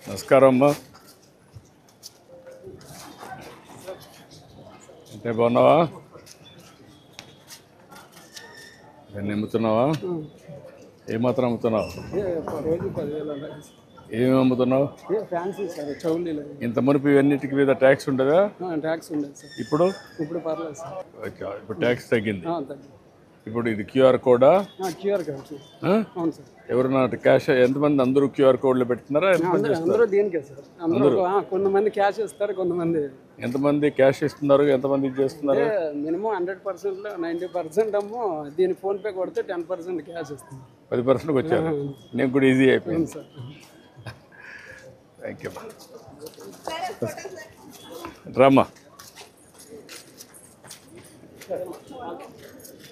నమస్కారం అమ్మా. అంటే బాగున్నావా? దాన్ని అమ్ముతున్నావా? ఏమాత్రం అమ్ముతున్నావు? ఏమేమి అమ్ముతున్నావు? ఇంత మునుపు ఇవన్నిటికి మీద ట్యాక్స్ ఉండదా? ట్యాక్స్ ఉండదు సార్. ఇప్పుడు పర్లేదు సార్. ఇప్పుడు ట్యాక్స్ తగ్గింది. తగ్గింది. ఇప్పుడు ఇది క్యూఆర్ కోడా? QR code sir. అవును సార్. ఎవరన్నా క్యాష్ ఎంతమంది? అందరూ క్యూఆర్ కోడ్లో పెడుతున్నారా? అందరూ దీనికే సార్. అందరూ కొంతమంది క్యాష్ ఇస్తారు, కొంతమంది ఎంతమంది క్యాష్ ఇస్తున్నారు, ఎంతమంది ఇది చేస్తున్నారు? మినిమం 100%లో 90% ఏమో దీని ఫోన్పే కొడితే 10% క్యాష్ ఇస్తుంది. 10%కి వచ్చారు. నేను కూడా ఈజీ అయిపోయింది సార్. థ్యాంక్ యూ రామ్మా.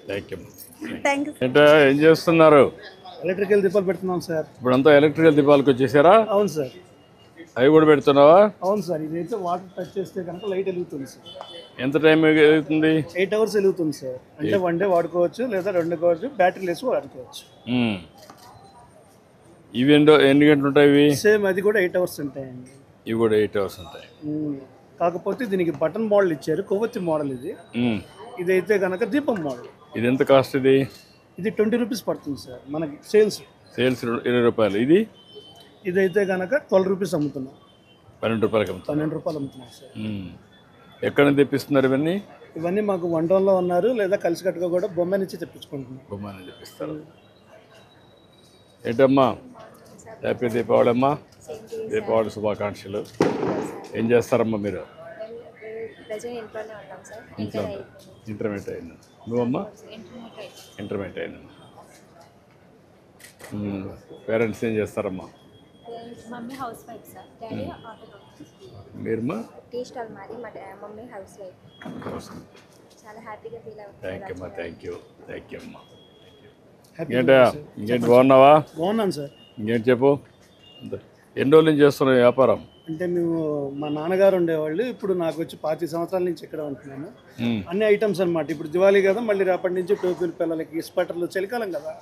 Thank you. ఏంటో ఏం చేస్తున్నారు? ఎలక్ట్రికల్ దీపాలు పెడుతున్నాం సార్. ఇప్పుడంతా ఎలక్ట్రికల్ దీపాలకు వచ్చేసారా? అవును సార్. అవి కూడా పెడుతున్నావా? అవును సార్. ఇదైతే వాటర్ టచ్ చేస్తే కనుక లైట్ వెలుగుతుంది సార్. ఎంత టైం వెలుగుతుంది? 8 hours వెలుగుతుంది సార్. అంటే 1 day వాడుకోవచ్చు, లేదా 2 కావచ్చు, బ్యాటరీ లేసి వాడుకోవచ్చు. ఇవి ఎన్ని గంటలు ఉంటాయి? ఇవి సేమ్ అది కూడా 8 hours ఉంటాయండి. ఇవి కూడా 8 hours ఉంటాయి. కాకపోతే దీనికి బటన్ మోడల్ ఇచ్చారు, కొవ్వొత్తి మోడల్ ఇది. ఇదైతే కనుక దీపం మోడల్. ఇది ఎంత కాస్ట్? ఇది 20 rupees పడుతుంది సార్ మనకి సేల్స్ 20 రూపాయలు. ఇదైతే కనుక 12 rupees అమ్ముతున్నాం. 12 రూపాయలకి అమ్ముతాం. 12 రూపాయలు అమ్ముతున్నాం సార్. ఎక్కడ నుంచి తెప్పిస్తున్నారు ఇవన్నీ? ఇవన్నీ మాకు వంటల్లో ఉన్నారు, లేదా కలిసికట్టుగా కూడా బొమ్మ నుంచి తెప్పించుకుంటున్నాం. బొమ్మ నుంచి తెప్పిస్తారు. ఏంటమ్మా, హ్యాపీ దీపావళి అమ్మా. దీపావళి శుభాకాంక్షలు. ఏం చేస్తారమ్మా మీరు? ఇంట్లో ఇంటర్మీడియట్ అయినా. నువ్వమ్మా? ఇంటర్మీడియట్ అయినా. పేరెంట్స్ ఏం చేస్తారమ్మా? Mummy housewife sir, daddy auto. మీరమ్మా? టీ స్టాల్ మాది, మా మమ్మీ హౌస్ వైఫ్. చాలా హ్యాపీగా ఫీల్ అవుతుంది. థ్యాంక్ యూ అమ్మా. థ్యాంక్ యూ అమ్మా. హ్యాపీ ఇంకేంటి బాగున్నావా? బాగున్నాను సార్. ఇంకేంటి చెప్పు. ఎన్ని రోజుల నుంచి చేస్తున్నావు వ్యాపారం? అంటే మేము మా నాన్నగారు ఉండేవాళ్ళు, ఇప్పుడు నాకు వచ్చి 25 సంవత్సరాల నుంచి ఇక్కడ ఉంటున్నాను. అన్ని ఐటమ్స్ అన్నమాట. ఇప్పుడు దివాళీ కదా, మళ్ళీ రేపటి నుంచి టోపీలు పిల్లలకి, స్వెటర్లు. చలికాలం కదా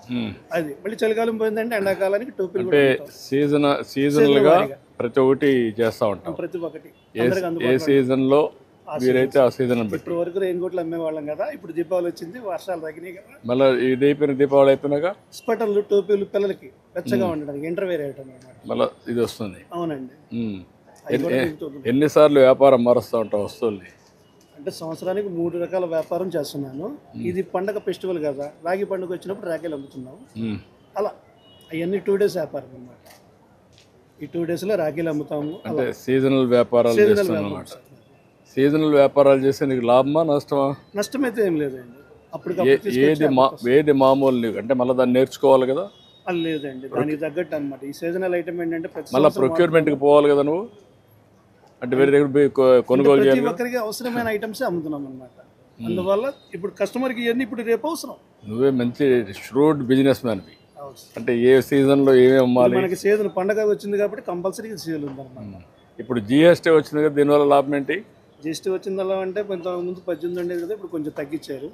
అది, మళ్ళీ చలికాలం పోయిందంటే ఎండాకాలానికి టోపీలు. అంటే సీజనల్ గా ప్రతి ఒక్కటి చేస్తా ఉంటాం. ప్రతి ఒక్కటి ఏ సీజన్ లో మీరైతే ఆ సీజన్ ఇప్పుడు వరకు రెయిన్ కోట్లు అమ్మేవాళ్ళం కదా. ఇప్పుడు దీపావళి వచ్చింది, వర్షాలు తగ్గినాయి కదా. మళ్ళీ ఇది అయిపోయిన దీపావళి అయిపోయినాక స్వెటర్లు, టోపీలు పిల్లలకి వెచ్చగా ఉండడానికి ఇంటర్వేర్ ఐటమ్ అన్నమాట. మళ్ళీ ఇది వస్తుంది. అవునండి. ఎన్నిసార్లు వ్యాపారం మారుస్తూ ఉంటాం వస్తువుల్ని? అంటే సంవత్సరానికి 3 రకాల వ్యాపారం చేస్తున్నాను. ఇది పండగ ఫెస్టివల్ కదా, రాగి పండుగ వచ్చినప్పుడు రాఖీలు అమ్ముతున్నాము. అలా అవన్నీ 2 days వ్యాపారం అన్నమాట. ఈ 2 daysలో రాఖీలు అమ్ముతాము. అంటే సీజనల్ వ్యాపారాలు చేస్తాం అన్నమాట. సీజనల్ వ్యాపారాలు చేస్తే నీకు లాభమా నష్టమా? నష్టమైతే ఏం లేదండి. అప్పుడు ఏది మామూలు నీకు అంటే మళ్ళీ దాన్ని నేర్చుకోవాలి కదా? లేదండి, దానికి తగ్గట్టు అనమాట. ఈ సీజనల్ ఐటమ్ ఏంటంటే మళ్ళీ ప్రొక్యూర్మెంట్కి పోవాలి కదా నువ్వు. అంటే వేరే దగ్గర కొనుగోలు చేయాలి. ప్రతి ఒక్కరికి అవసరమైన ఐటమ్స్ అమ్ముతున్నాం అనమాట. అందువల్ల ఇప్పుడు కస్టమర్కి ఇవన్నీ ఇప్పుడు రేపు అవసరం. నువ్వే మంచి ష్రూడ్ బిజినెస్ మ్యాన్వి. అంటే ఏ సీజన్లో ఏమేమి అమ్మాలి? మనకి సీజన్ పండగ వచ్చింది కాబట్టి కంపల్సరీ సీజన్ ఉందన్నమాట. ఇప్పుడు జిఎస్టీ వచ్చింది కదా, దీనివల్ల లాభం ఏంటి? జిఎస్టీ వచ్చిందల్లా అంటే ముందు 18 ఉండేది కదా, ఇప్పుడు కొంచెం తగ్గించారు.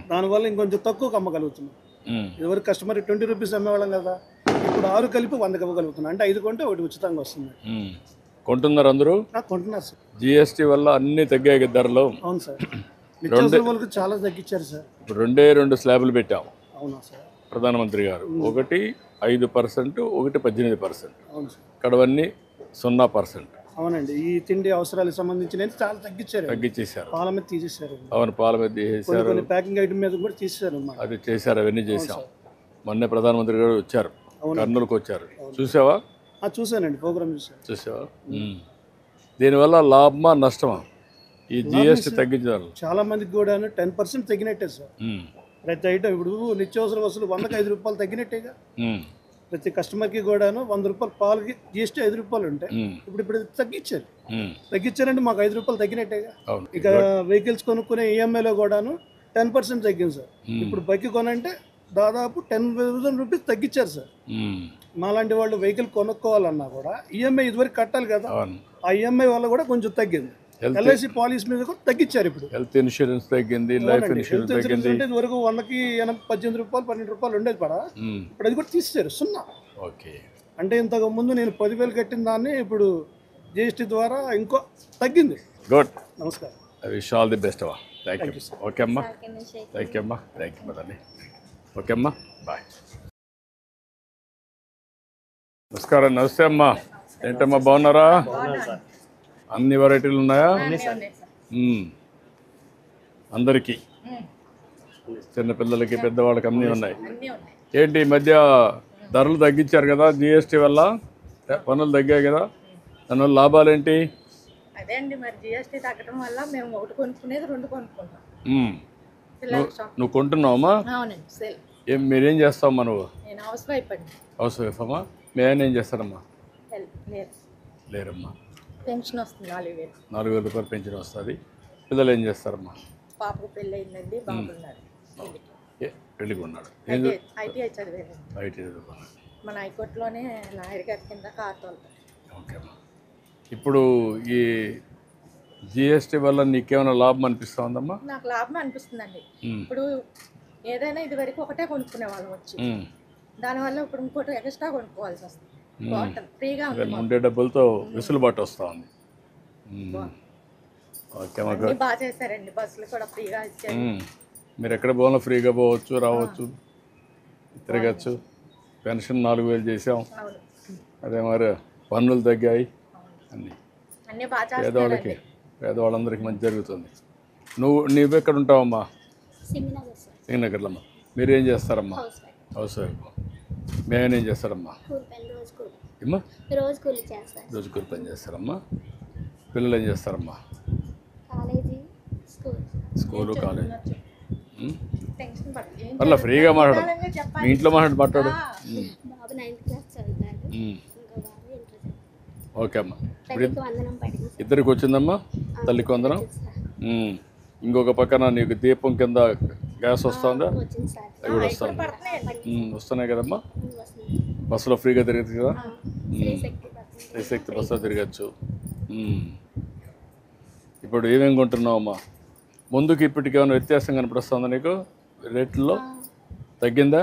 దానివల్ల ఇంకొంచెం తక్కువ అమ్మగలుగుతున్నాం. ఇదివరకు కస్టమర్ 20 rupees అమ్మేవాళ్ళం కదా, ఇప్పుడు 6 కలిపి 100 అమ్మగలుగుతున్నాం. అంటే 5 కొంటే 1 ఉచితంగా వస్తుంది. కొంటున్నారు అందరూ? కొంటున్నారు సార్. జిఎస్టీ వల్ల అన్ని తగ్గాయి ధరలు. అవును సార్. నిత్యావసర వాళ్ళకి చాలా తగ్గించారు సార్. ఇప్పుడు 2 స్లాబ్లు పెట్టాము. అవునా సార్? ప్రధానమంత్రి గారు ఒకటి 5%, ఒకటి 18%. అవును సార్. ఇక్కడవన్నీ 0%. అవునండి. ఈ తిండి అవసరాలకు సంబంధించిన చాలా తగ్గించేశారు. పాల మీద తీసేశారు. అవును, పాల మీద తీసేశారు. కొన్ని ప్యాకింగ్ ఐటమ్ మీద కూడా తీసేశారు. అది చేశారు, అవన్నీ చేశాం. మొన్నే ప్రధానమంత్రి గారు వచ్చారు, కర్నూలుకు వచ్చారు. చూసావా? చూసానండి, ప్రోగ్రామ్ చూసావా? దీనివల్ల లాభమా నష్టమా ఈ జిఎస్టీ తగ్గించారు? చాలా మందికి కూడా 10% తగ్గినట్టే సార్. ప్రతి ఐటమ్ ఇప్పుడు నిత్యావసర వసూలు 100కి 5 రూపాయలు తగ్గినట్టేగా. ప్రతి కస్టమర్కి కూడాను 100 రూపాయలు పాలకి జిఎస్టీ 5 రూపాయలు ఉంటాయి. ఇప్పుడు తగ్గించారంటే మాకు 5 రూపాయలు తగ్గినట్టేగా. ఇక వెహికల్స్ కొనుక్కునే ఈఎంఐలో కూడాను 10% తగ్గింది సార్. ఇప్పుడు బైక్ కొనంటే దాదాపు 10,000 rupees తగ్గించారు సార్. మాలాంటి వాళ్ళు వెహికల్ కొనుక్కోవాలన్నా కూడా ఈఎంఐ ఇదివరకు కట్టాలి కదా, ఆ ఈఎంఐ వల్ల కూడా కొంచెం తగ్గింది. ఎల్ఐసి పాలసీ మీద కూడా తగ్గించారు. ఇప్పుడు హెల్త్ ఇన్సూరెన్స్ తగ్గింది, లైఫ్ ఇన్సూరెన్స్ తగ్గింది. అంటే ఇదివరకు 100కి 18 రూపాయలు 12 రూపాయలు ఉండేది పడా, ఇప్పుడు అది కూడా తీసేశారు 0. ఓకే. అంటే ఇంతకు ముందు నేను 10,000 కట్టిన దాన్ని ఇప్పుడు జిఎస్టీ ద్వారా ఇంకో తగ్గింది. గుడ్. నమస్కారం. I wish all the best అమ్మా. Thank you. ఓకే అమ్మా. థ్యాంక్ యూ అమ్మా. థ్యాంక్ యూ మదండి. ఓకే అమ్మా, బాయ్. నమస్కారం. నమస్తే అమ్మా. ఏంటమ్మా బాగున్నారా? అన్ని వెరైటీలు ఉన్నాయా? అందరికీ, చిన్నపిల్లలకి పెద్దవాళ్ళకి అన్నీ ఉన్నాయి. ఏంటి ఈ మధ్య ధరలు తగ్గించారు కదా జిఎస్టీ వల్ల, పన్నులు తగ్గాయి కదా, దానివల్ల లాభాలు ఏంటి? అదే అండి, మరి జిఎస్టీ తగ్గడం వల్ల మేము ఒకటి కొనుక్కునేది రెండు కొనుక్కుంటాం. నువ్వు కొంటున్నావమ్మా? అవునండి, సేల్. మీరేం చేస్తావమ్మా నువ్వు? నేను హౌస్ వైఫ్ అండి. హౌస్ వైఫ్ అమ్మా. మీ ఆయన ఏం చేస్తారమ్మా? లేరమ్మా. పెన్షన్ వస్తుంది 4,000. 4,000 రూపాయలు పెన్షన్ వస్తుంది. పిల్లలు ఏం చేస్తారమ్మా? పాపకు పెళ్ళి అయిందండి, బాబున్నాడు, పెళ్ళికి ఉన్నాడు. ఐటీఐ చదివాను. ఐటీ చదువుకున్నాడు. మన హైకోర్టులోనే లాయర్ గారి కింద కార్ తోలుతాను. ఓకే అమ్మా. ఇప్పుడు ఈ జిఎస్టీ వల్ల నీకేమైనా లాభం అనిపిస్తూ ఉందమ్మా? నాకు లాభం అనిపిస్తుందండి. ఇప్పుడు ఏదైనా ఇది వరకు ఒకటే కొనుక్కునే వాళ్ళం వచ్చి, దానివల్ల ఇప్పుడు ఇంకోటి ఎక్స్ట్రా కొనుక్కోవాల్సి వస్తుంది. ఫ్రీగా ఉండే డబ్బులతో వెసులుబాటు వస్తూ ఉంది. ఓకే అమ్మా. బాగా చేశారండి, బస్సులు కూడా ఫ్రీగా ఇచ్చారు. మీరు ఎక్కడ పోవాలో ఫ్రీగా పోవచ్చు, రావచ్చు, తిరగచ్చు. పెన్షన్ 4,000 చేసాం. అదే మరి పన్నులు తగ్గాయి. అన్నీ బాగా పేదవాళ్ళకి, పేదవాళ్ళందరికీ మంచి జరుగుతుంది. నువ్వు ఎక్కడ ఉంటావమ్మా? సింగనగర్లో అమ్మా. మీరేం చేస్తారమ్మా? House wife. మేము ఏం చేస్తారమ్మా? ఏమ్మా? రోజు కూలి పని చేస్తారమ్మా. పిల్లలు ఏం చేస్తారమ్మా? School, college. అట్లా ఫ్రీగా మాట్లాడు, మీ ఇంట్లో మాట్లాడు. ఓకే అమ్మా. ఇద్దరికి వచ్చిందమ్మా తల్లికి వందనం. ఇంకొక పక్కన నీకు దీపం కింద గ్యాస్ వస్తుందా? అవి కూడా వస్తున్నాయి కదమ్మా. బస్సులో ఫ్రీగా తిరగచ్చు కదా, శ్రీశక్తి బస్సులో తిరగచ్చు. ఇప్పుడు ఏమేమి కొంటున్నావమ్మా? ముందుకి ఇప్పటికి ఏమైనా వ్యత్యాసం కనిపిస్తుందా నీకు? రేట్లలో తగ్గిందా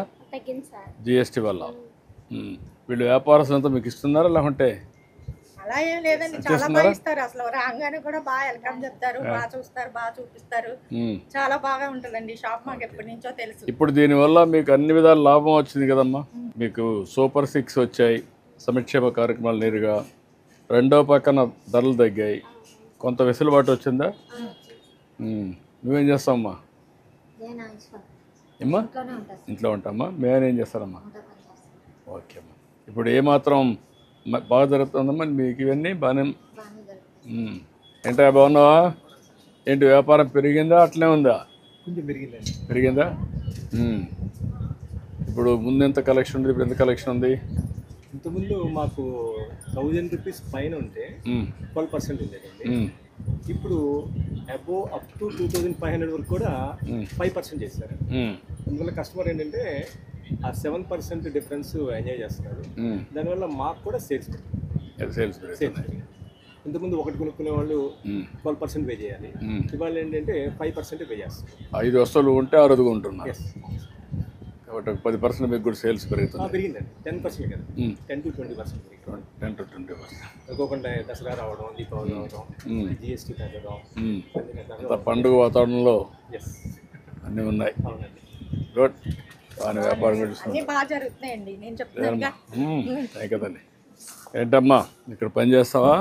జిఎస్టీ వల్ల? వీళ్ళు వ్యాపారస్తులంతా మీకు ఇస్తున్నారా లేకుంటే? అలా ఏం లేదండి, చాలా బాగా ఇస్తారు. అసలు రాగానే కూడా బాగా వెల్కమ్ చెప్తారు, బాగా చూస్తారు, బాగా చూపిస్తారు. చాలా బాగా ఉంటుందండి షాప్. మాకు ఎప్పటి నుంచో తెలుసు. ఇప్పుడు దీనివల్ల మీకు అన్ని విధాల లాభం వచ్చింది కదమ్మా. మీకు సూపర్ 6 వచ్చాయి, సంక్షేమ కార్యక్రమాలు నేరుగా. రెండో పక్కన ధరలు తగ్గాయి, కొంత వెసులుబాటు వచ్చిందా? నువ్వేం చేస్తావమ్మా? ఏమ్మా? ఇంట్లో ఉంటామ్మా. మేము ఏం చేస్తారమ్మా? ఓకే అమ్మా. ఇప్పుడు ఏమాత్రం బాగా జరుగుతుందమ్మా మీకు? ఇవన్నీ బాగానే. ఏంటా బాగున్నావా? ఏంటి వ్యాపారం పెరిగిందా అట్లే ఉందా? పెరిగిందా? ఇప్పుడు ముందు ఎంత కలెక్షన్ ఉంది, ఇప్పుడు ఎంత కలెక్షన్ ఉంది? ఇంతకుముందు మాకు 1,000 రూపీస్ పైన ఉంటే 12% ఉండేదండి. ఇప్పుడు అబోవ్ అప్ టు 2,500 వరకు కూడా 5% చేశారు. అందువల్ల కస్టమర్ ఏంటంటే ఆ 7% డిఫరెన్స్ ఎంజాయ్ చేస్తున్నారు. దానివల్ల మాకు కూడా సేల్స్ ఇంతకుముందు ఒకటి కొనుక్కునే వాళ్ళు 12% పే చేయాలి, ఇవాళ ఏంటంటే 5% పే చేస్తారు. 5 వస్తువులు ఉంటే 6 ఉంటున్నారు కాబట్టి 10% మీకు కూడా సేల్స్ పెరుగుతుంది. పెరిగిందండి. 10% కదా, 10 to 20% పెరిగింది. 10 to 20%. అనుకోకుండా దసరా రావడం, దీపావళి రావడం, జిఎస్టీ తగ్గడం, పండుగ వాతావరణంలో అన్నీ ఉన్నాయి. గుడ్. బాగా వ్యాపారం బాగా జరుగుతున్నాయండి, నేను చెప్తాను కదండి. ఏంటమ్మా ఇక్కడ పని చేస్తావా?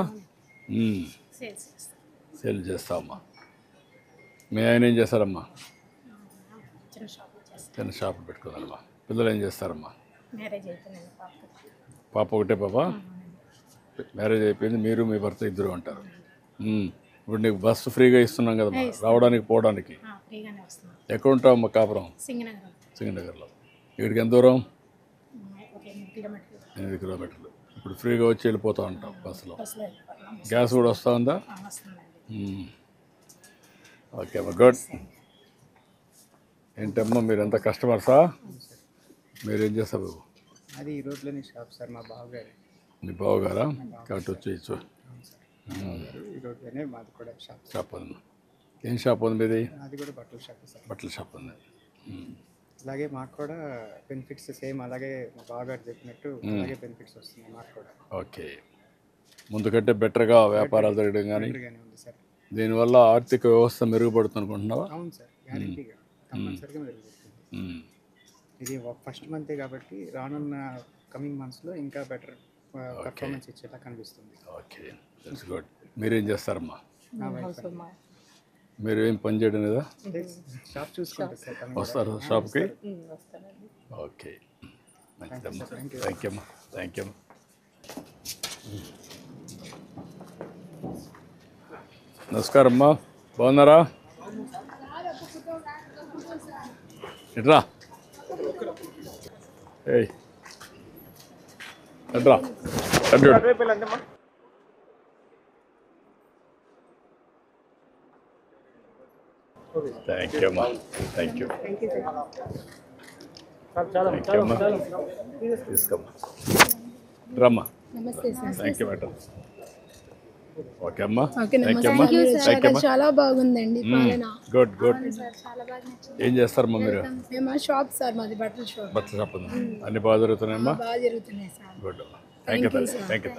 సేల్ చేస్తావమ్మా. మీ ఆయన ఏం చేస్తారమ్మా? చిన్న షాప్ పెట్టుకోదమ్మా. పిల్లలు ఏం చేస్తారమ్మా? పాప ఒకటే పాప? మ్యారేజ్ అయిపోయింది. మీరు మీ భర్త ఇద్దరు ఉంటారు. ఇప్పుడు నీకు బస్సు ఫ్రీగా ఇస్తున్నాం కదమ్మా రావడానికి పోవడానికి. ఎక్కడ ఉంటావమ్మా? కాపురం సింగనగర్లో. ఇక్కడికి ఎంత దూరం? 8 కిలోమీటర్లు. ఇప్పుడు ఫ్రీగా వచ్చి వెళ్ళిపోతూ ఉంటాం బస్సులో. గ్యాస్ కూడా వస్తూ ఉందా? ఓకే అమ్మా, గుడ్. ఏంటమ్మా మీరు ఎంత కస్టమర్సా? మీరేం చేస్తారు? అది ఈ రోడ్లోనే షాప్ సార్, మా బావగారు. మీ బావగారా? కాబట్టి వచ్చేయచ్చు. ఈ రోడ్లోనే మాది కూడా షాప్ ఉంది. ఏం షాప్ ఉంది మీది? అది కూడా బట్టల షాప్ సార్. బట్టల షాప్ ఉంది. అలాగే మాకు కూడా బెనిఫిట్స్ సేమ్ అలాగే మా బావగారు చెప్పినట్టు అలాగే బెనిఫిట్స్ వస్తున్నాయి మాకు కూడా. ఓకే, ముందు కంటే బెటర్గా వ్యాపారాలు జరగడం కానీ బెటర్గానే ఉంది సార్. దీనివల్ల ఆర్థిక వ్యవస్థ మెరుగుపడుతుంది అనుకుంటున్నావా? అవును సార్, గ్యారంటీగా కంపల్సరీగా మెరుగుపడుతుంది. ఇది ఫస్ట్ మంతే కాబట్టి రానున్న కమింగ్ మంత్స్లో ఇంకా బెటర్ పర్ఫార్మెన్స్ ఇచ్చేలా కనిపిస్తుంది. Okay, that's good. మీరేం చేస్తారమ్మా? నా వైఫ్ మీరు ఏం పని చేయడం లేదా? షాప్ చూసుకుంటారు సార్. coming వస్తారు షాప్కి? ఓకే, మంచిదమ్మా. థ్యాంక్ యూ అమ్మా. థ్యాంక్ యూ అమ్మా. నమస్కారం అమ్మా, బాగున్నారా? ఎట్రా ఏయ్ ఎట్రా థ్యాంక్ యూ అమ్మా. థ్యాంక్ యూ అమ్మా. తీసుకోమ్మా, రమ్మా. నమస్తే sir. Thank you madam. Okay అమ్మా. ఓకే, థ్యాంక్ యూ నమస్తే. అమ్మా. థ్యాంక్ యూ అమ్మా. చాలా బాగుందండి పాలన. Good good. చాలా బాగా నచ్చింది. ఏం చేస్తారమ్మా మీరు? మేము షాప్ సార్, మాది బట్టల షాప్. బట్టల షాప్ ఉందా? అన్ని బాగా జరుగుతున్నాయమ్మా? బాగా జరుగుతున్నాయి sir. Good. Thank you thank you.